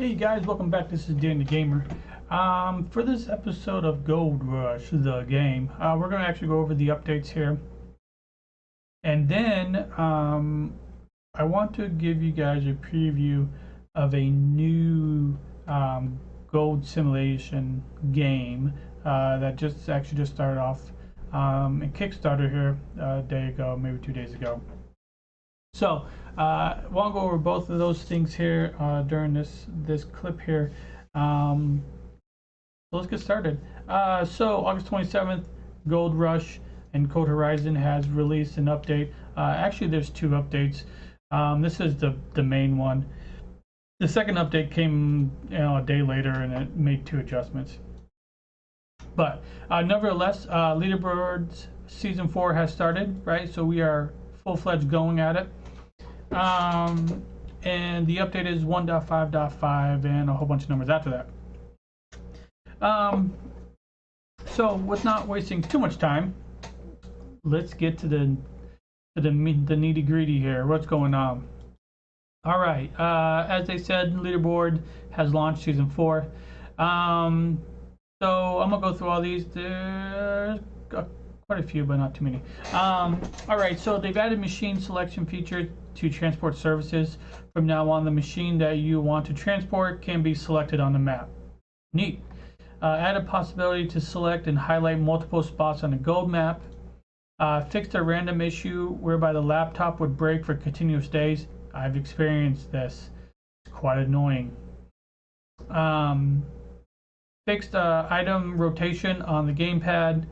Hey guys, welcome back. This is Dan the Gamer. For this episode of Gold Rush, the game, we're going to actually go over the updates here. And then I want to give you guys a preview of a new gold simulation game that just started off in Kickstarter here a day ago, maybe 2 days ago. So we'll go over both of those things here during this clip here. So let's get started. So August 27th, Gold Rush and Code Horizon has released an update. Actually, there's two updates. This is the main one. The second update came a day later, and it made two adjustments. But nevertheless, Leaderboards Season 4 has started, right? So we are full-fledged going at it. And the update is 1.5.5 and a whole bunch of numbers after that. So with not wasting too much time, let's get to the nitty gritty here. What's going on? All right. As they said, Leaderboard has launched Season 4. So I'm gonna go through all these. There's quite a few, but not too many. All right. So they've added machine selection feature to transport services. From now on, the machine that you want to transport can be selected on the map. Neat. Add a possibility to select and highlight multiple spots on the gold map. Fixed a random issue whereby the laptop would break for continuous days. I've experienced this. It's quite annoying. Fixed item rotation on the gamepad.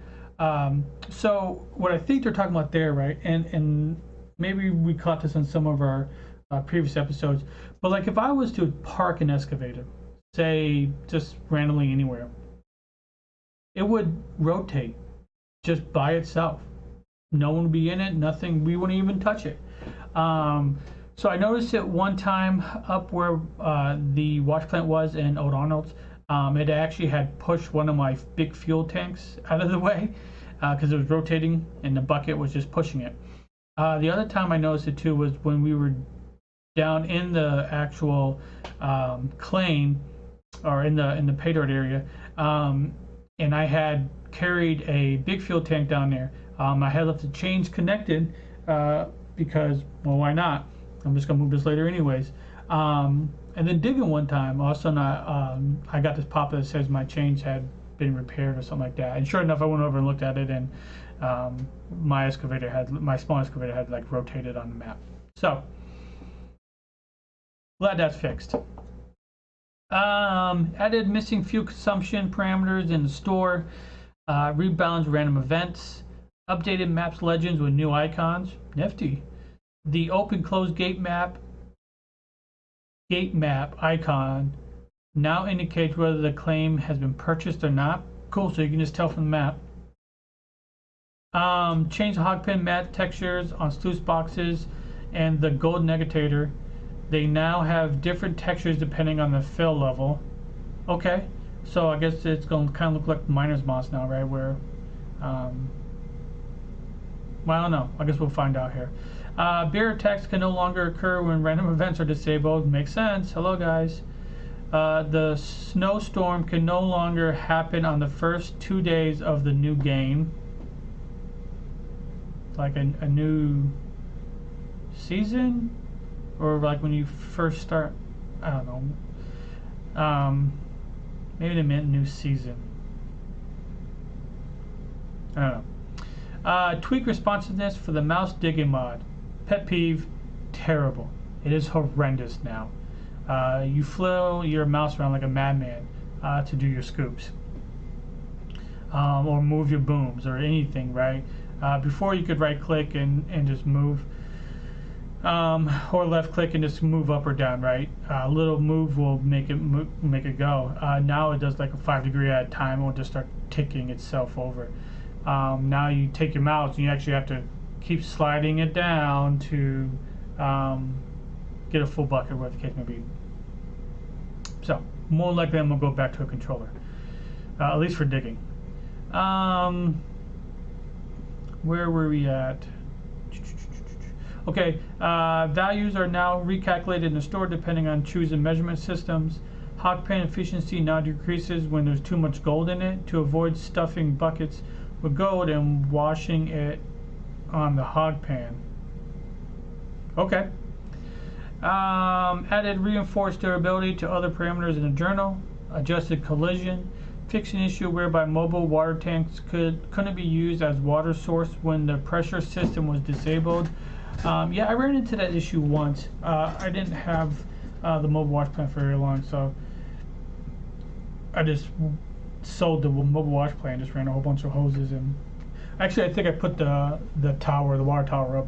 So what I think they're talking about there, right? And maybe we caught this on some of our previous episodes, but like if I was to park an excavator, say just randomly anywhere, it would rotate just by itself. No one would be in it, nothing, we wouldn't even touch it. So I noticed it one time up where the wash plant was in Old Arnold's. It actually had pushed one of my big fuel tanks out of the way because it was rotating and the bucket was just pushing it. The other time I noticed it too was when we were down in the actual claim or in the pay dirt area, and I had carried a big fuel tank down there. I had left the chains connected because, well, why not? I'm just gonna move this later anyways. And then digging one time, all of a sudden I got this pop that says my chains had been repaired or something like that. And sure enough, I went over and looked at it, and my small excavator had like rotated on the map. So glad that's fixed. Added missing fuel consumption parameters in the store. Rebalance random events. Updated maps legends with new icons. Nifty. The open closed gate map icon now indicates whether the claim has been purchased or not. Cool, so you can just tell from the map. Change the hog pen mat textures on sluice boxes and the gold negatator. They now have different textures depending on the fill level. Okay, so I guess it's going to kind of look like miner's moss now, right? Where, well, I don't know. I guess we'll find out here. Bear attacks can no longer occur when random events are disabled. Makes sense. Hello, guys. The snowstorm can no longer happen on the first 2 days of the new game. Like a new season? Or like when you first start? I don't know. Maybe they meant new season. I don't know. Tweak responsiveness for the mouse digging mod. Pet peeve, terrible. It is horrendous now. You flail your mouse around like a madman to do your scoops. Or move your booms or anything, right? Before you could right click and just move. Or left click and just move up or down, right? A little move will make it go. Now it does like a 5 degree at a time. It will just start ticking itself over. Now you take your mouse and you actually have to keep sliding it down to get a full bucket, whatever the case may be. So more likely I'm gonna go back to a controller, at least for digging. Where were we at? Okay, values are now recalculated in the store depending on choosing measurement systems. Hog pan efficiency now decreases when there's too much gold in it. To avoid stuffing buckets with gold and washing it on the hog pan. Okay. Added reinforced durability to other parameters in the journal. Adjusted collision. Fixed an issue whereby mobile water tanks couldn't be used as water source when the pressure system was disabled. Yeah, I ran into that issue once. I didn't have the mobile wash plant for very long, so I just sold the mobile wash plant, just ran a whole bunch of hoses, and actually I think I put the water tower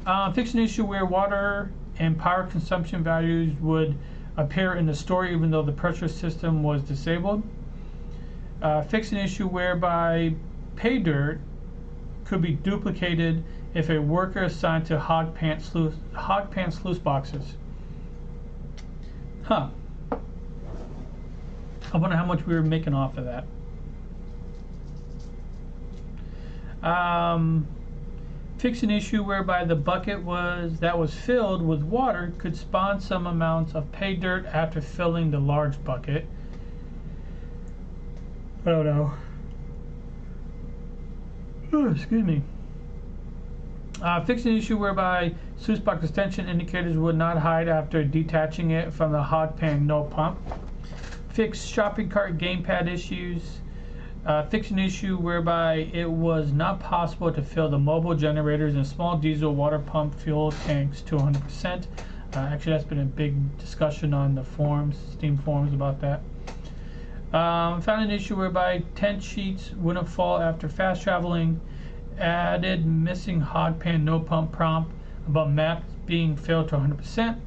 up. Fix an issue where water and power consumption values would appear in the story even though the pressure system was disabled. Fix an issue whereby pay dirt could be duplicated if a worker assigned to hog pan sluice boxes. Huh. I wonder how much we were making off of that. Fix an issue whereby the bucket that was filled with water could spawn some amounts of pay dirt after filling the large bucket. I don't know. Oh, excuse me. Fix an issue whereby sluice box extension indicators would not hide after detaching it from the hog pan no pump. Fix shopping cart gamepad issues. Fix an issue whereby it was not possible to fill the mobile generators and small diesel water pump fuel tanks to 100%. Actually, that's been a big discussion on the forums, Steam forums about that. Found an issue whereby tent sheets wouldn't fall after fast traveling. Added missing hog pan no pump prompt about maps being filled to 100%.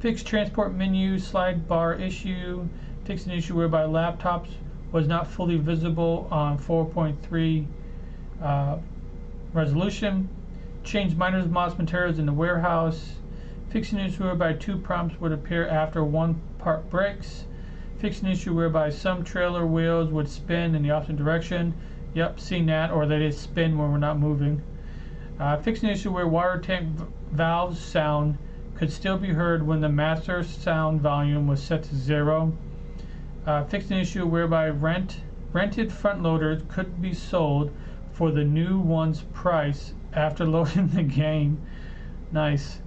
Fixed transport menu slide bar issue. Fixed an issue whereby laptops was not fully visible on 4.3 resolution. Changed miners mods materials in the warehouse. Fixed an issue whereby 2 prompts would appear after 1 part breaks. Fixed an issue whereby some trailer wheels would spin in the opposite direction. Yep, seen that, or they just spin when we're not moving. Fixed an issue where water tank valves sound could still be heard when the master sound volume was set to 0. Fixed an issue whereby rented front loaders could be sold for the new one's price after loading the game. Nice.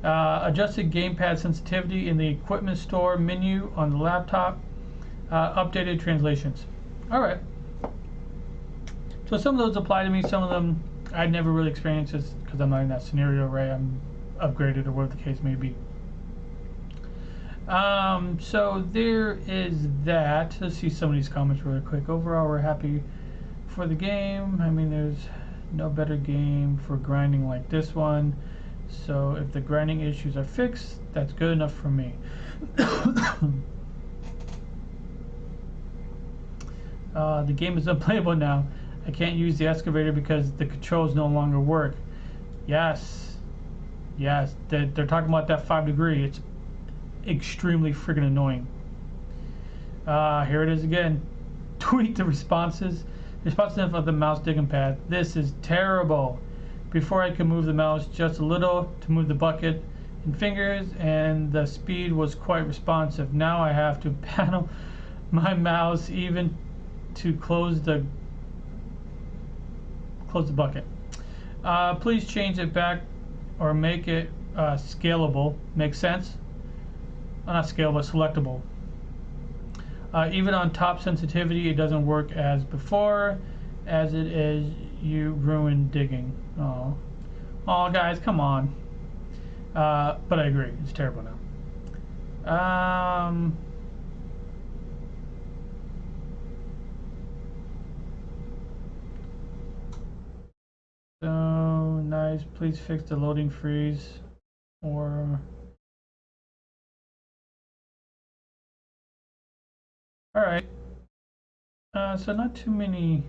Adjusted gamepad sensitivity in the equipment store menu on the laptop. Updated translations. Alright. So some of those apply to me, some of them I'd never really experienced because I'm not in that scenario, right? I'm upgraded or whatever the case may be. So there is that. Let's see some of these comments really quick. Overall, we're happy for the game. I mean, there's no better game for grinding like this one. So if the grinding issues are fixed, that's good enough for me. The game is unplayable now. I can't use the excavator because the controls no longer work. Yes. Yes, they're talking about that 5 degree. It's extremely friggin' annoying. Here it is again. Tweak the responsiveness of the mouse digging pad. This is terrible. Before I could move the mouse just a little to move the bucket and fingers, and the speed was quite responsive. Now I have to paddle my mouse even to close the bucket. Please change it back or make it scalable. Makes sense? Not scalable, selectable. Even on top sensitivity, it doesn't work as before. As it is, you ruin digging. Oh, guys, come on. But I agree, it's terrible now. So nice. Please fix the loading freeze, or all right. So not too many.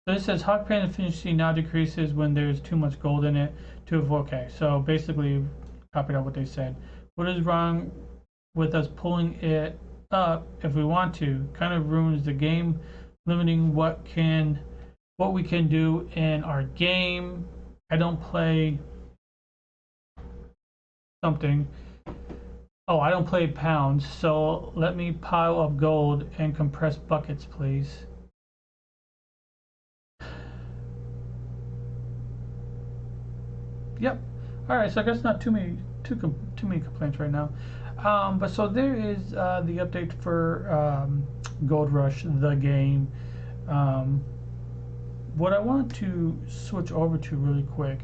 So this says hog pan efficiency now decreases when there's too much gold in it to avoid. Okay, so basically copied out what they said. What is wrong with us pulling it up if we want to? Kind of ruins the game, limiting what can what we can do in our game. I don't play something. Oh, I don't play pounds, so let me pile up gold and compress buckets, please. Yep. All right. So I guess not too many complaints right now. But so there is the update for Gold Rush, the game. What I want to switch over to really quick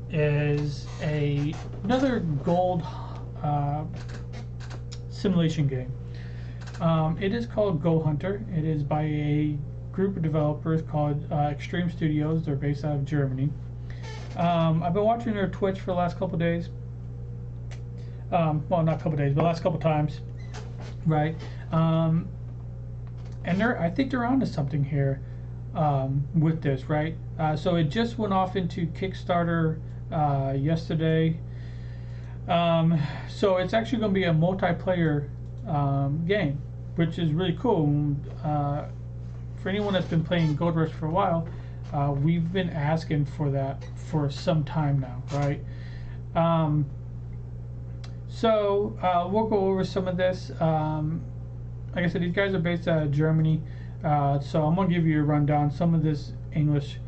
is another gold simulation game. It is called Gold Hunter. It is by a group of developers called Extreme Studios. They're based out of Germany. I've been watching their Twitch for the last couple days. Well, not a couple days, but the last couple times, right? And I think they're onto something here with this, right? So it just went off into Kickstarter yesterday. So it's actually going to be a multiplayer game, which is really cool. For anyone that's been playing Gold Rush for a while, we've been asking for that for some time now, right? So we'll go over some of this. Like I said, these guys are based out of Germany, so I'm going to give you a rundown. Some of this English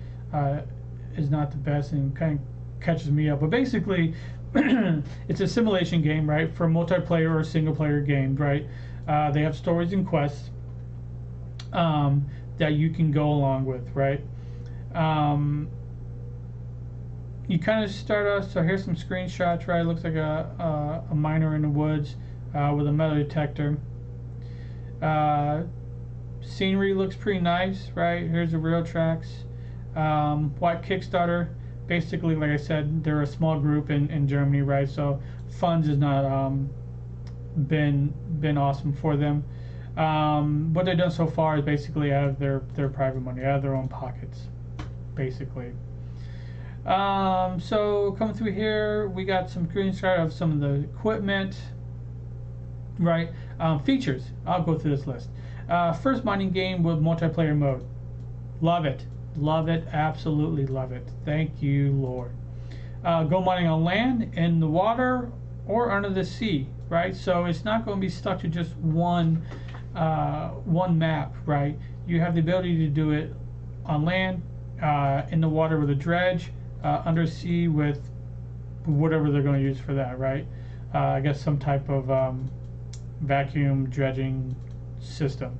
is not the best and kind of catches me up, but basically it's a simulation game, right, for multiplayer or single player game, right? They have stories and quests that you can go along with, right? You kind of start off, so here's some screenshots, right? It looks like a miner in the woods with a metal detector. Scenery looks pretty nice, right? Here's the rail tracks. White Kickstarter. Basically, like I said, they're a small group in Germany, right? So funds has not been awesome for them. What they've done so far is basically out of their private money, out of their own pockets, basically. So coming through here, we got some screenshots of some of the equipment, right? Features. I'll go through this list. First mining game with multiplayer mode. Love it. Love it. Absolutely love it. Thank you, Lord. Go mining on land, in the water, or under the sea, right? So it's not going to be stuck to just one map, right? You have the ability to do it on land, in the water with a dredge, undersea with whatever they're going to use for that, right? I guess some type of vacuum dredging system.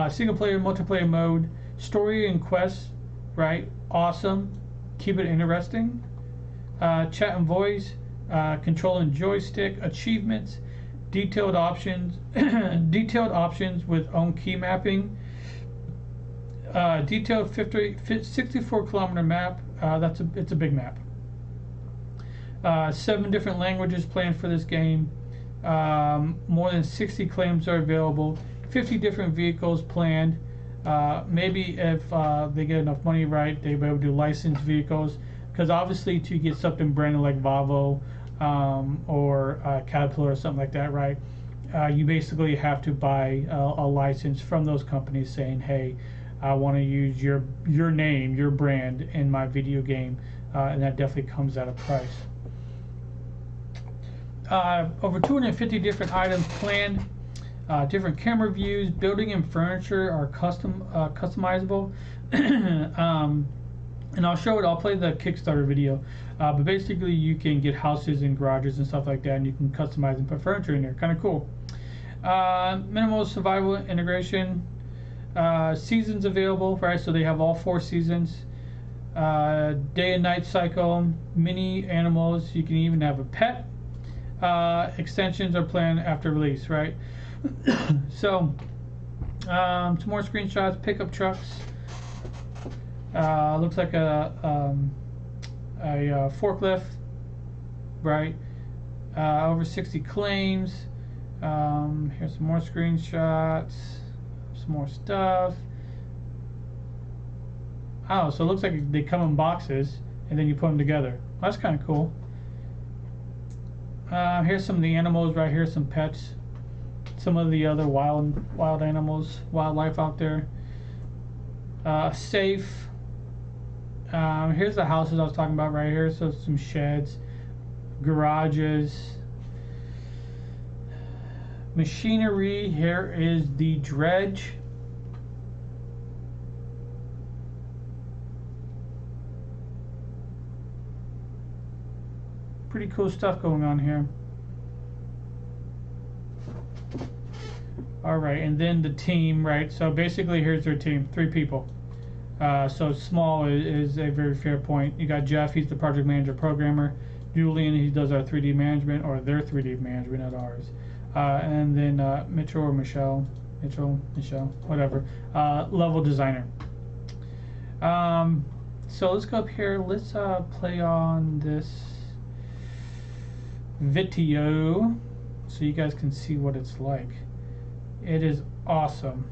Single player, multiplayer mode, story and quests, right? Awesome. Keep it interesting. Chat and voice, control and joystick, achievements, detailed options, detailed options with own key mapping. Detailed 64-kilometer map. It's a big map. 7 different languages planned for this game. More than 60 claims are available. 50 different vehicles planned. Maybe if they get enough money, right, they'll be able to do licensed vehicles. Because obviously, to get something branded like Volvo or Caterpillar or something like that, right, you basically have to buy a license from those companies saying, hey, I want to use your name, your brand in my video game, and that definitely comes at a price. Over 250 different items planned. Different camera views, building and furniture are customizable. And I'll show it. I'll play the Kickstarter video. But basically, you can get houses and garages and stuff like that, and you can customize and put furniture in there. Kind of cool. Minimal survival integration. Seasons available, right? So they have all 4 seasons. Day and night cycle. Mini animals. You can even have a pet. Extensions are planned after release, right? So, some more screenshots. Pickup trucks. Looks like a forklift, right? Over 60 claims. Here's some more screenshots. Some more stuff. Oh, so it looks like they come in boxes and then you put them together. That's kind of cool. Here's some of the animals right here. Some pets. Some of the other wild animals, wildlife out there. Safe. Here's the houses I was talking about right here. So some sheds, garages, machinery. Here is the dredge. Pretty cool stuff going on here. All right, and then the team, right? So basically, here's their team, 3 people. So small is a very fair point. You got Jeff, he's the project manager programmer. Julian, he does our 3D management, or their 3D management, not ours. And then Mitchell or Michelle, Michelle, whatever, level designer. So let's go up here. Let's play on this video so you guys can see what it's like. It is awesome.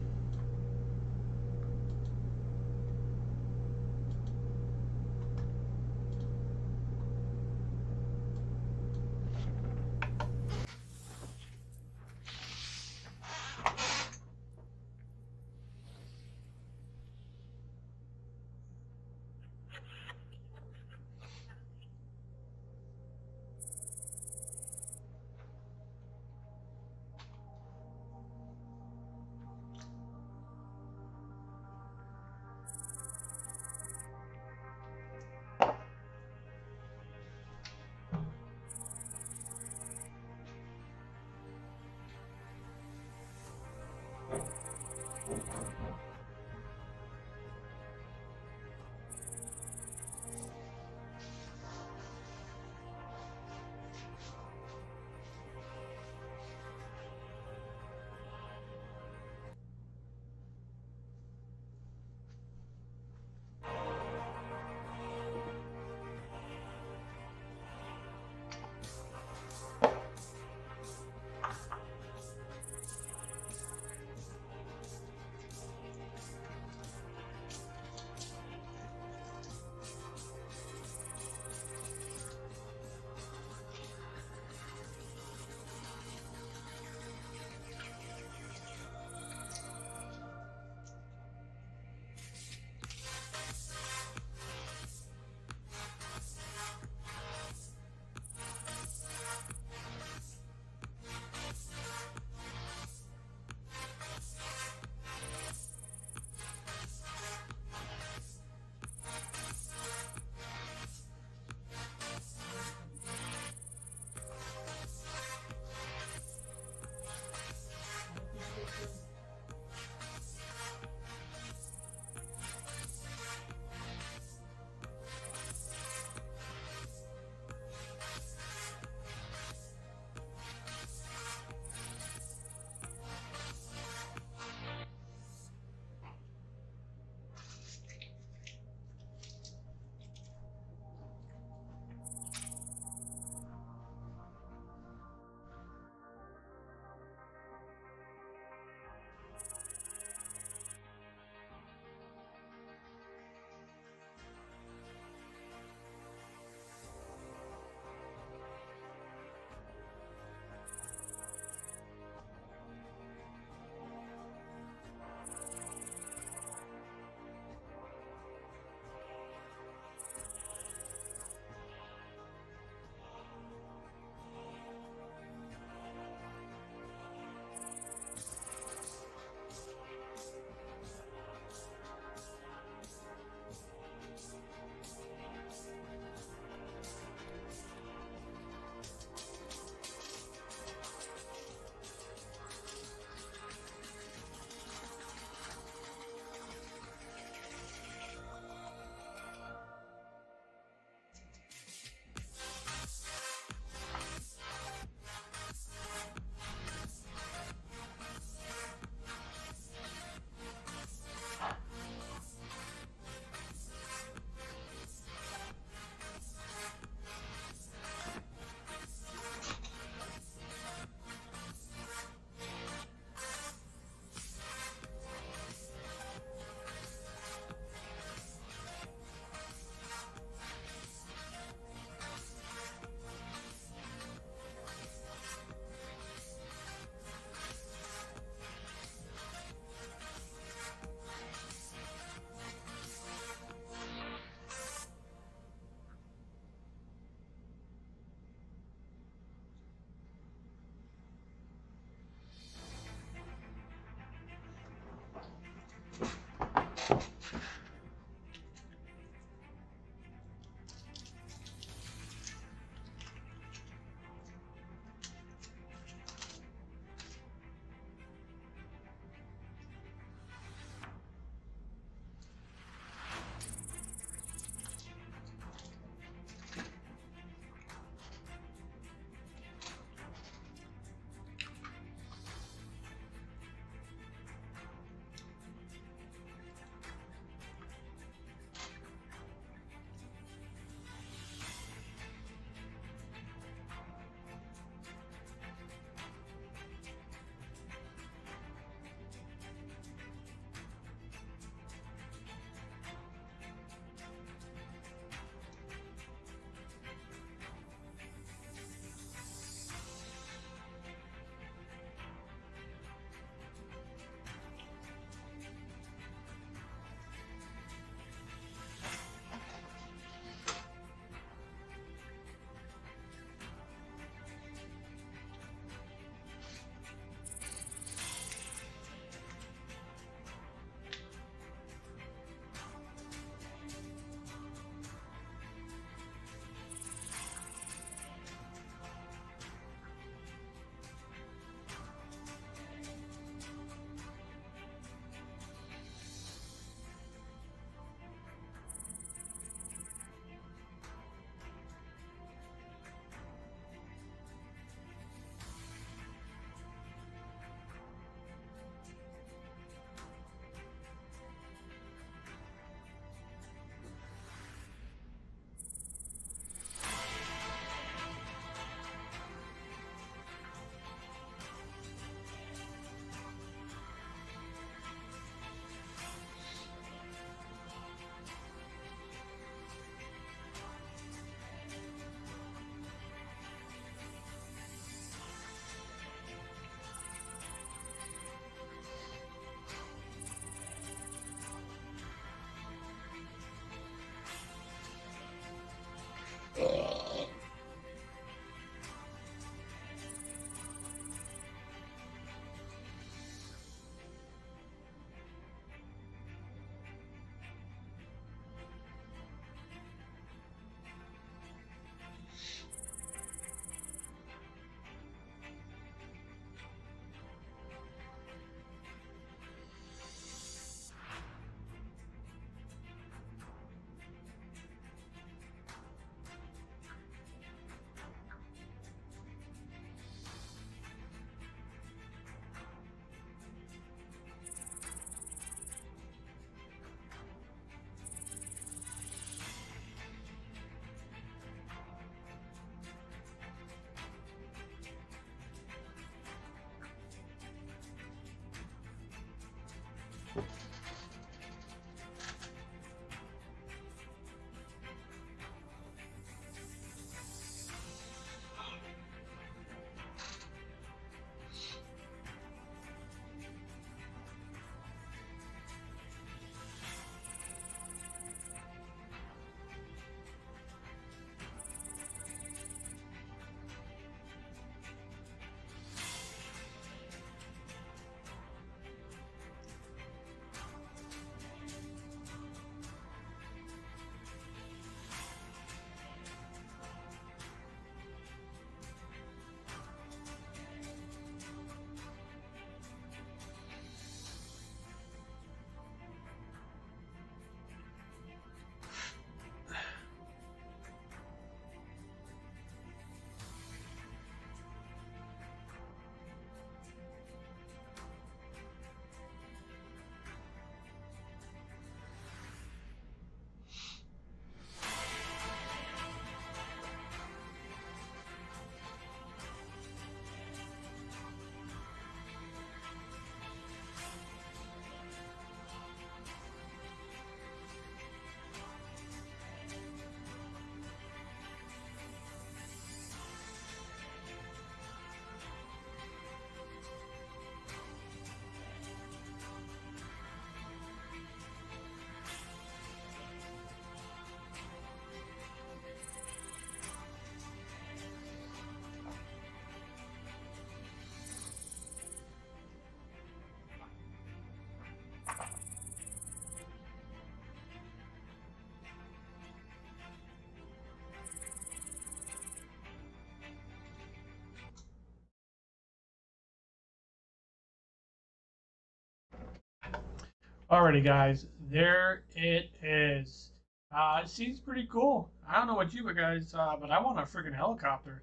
Alrighty, guys, there it is. It seems pretty cool. I don't know what you guys, but I want a freaking helicopter.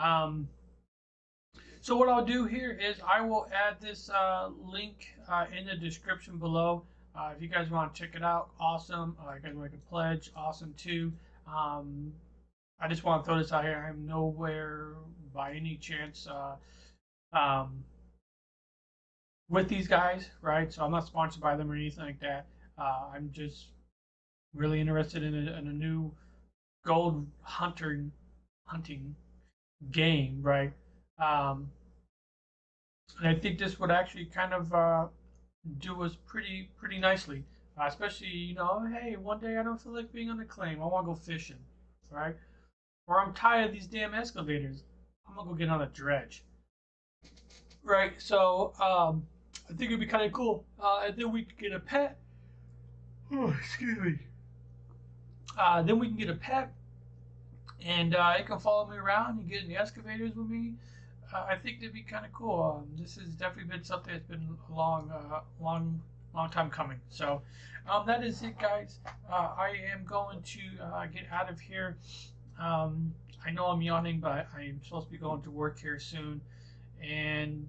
Um, so what I'll do here is I will add this link in the description below. If you guys want to check it out, awesome. You guys want to pledge, awesome too. Um, I just want to throw this out here. I'm nowhere by any chance um, with these guys, right? So I'm not sponsored by them or anything like that. I'm just really interested in a new gold hunting game, right? Um, and I think this would actually kind of do us pretty nicely, especially hey, one day I don't feel like being on the claim. I want to go fishing, right? Or I'm tired of these damn excavators. I'm gonna go get on a dredge, right? So I think it'd be kind of cool, and then we could get a pet. Oh, excuse me. Then we can get a pet, and it can follow me around and get in the excavators with me. I think that'd be kind of cool. This has definitely been something that's been a long time coming. So that is it, guys. I am going to get out of here. I know I'm yawning, but I'm supposed to be going to work here soon. And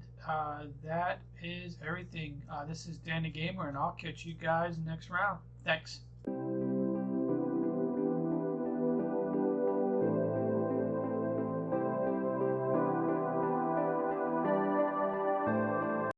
that is everything. This is Dan the Gamer, and I'll catch you guys next round. Thanks.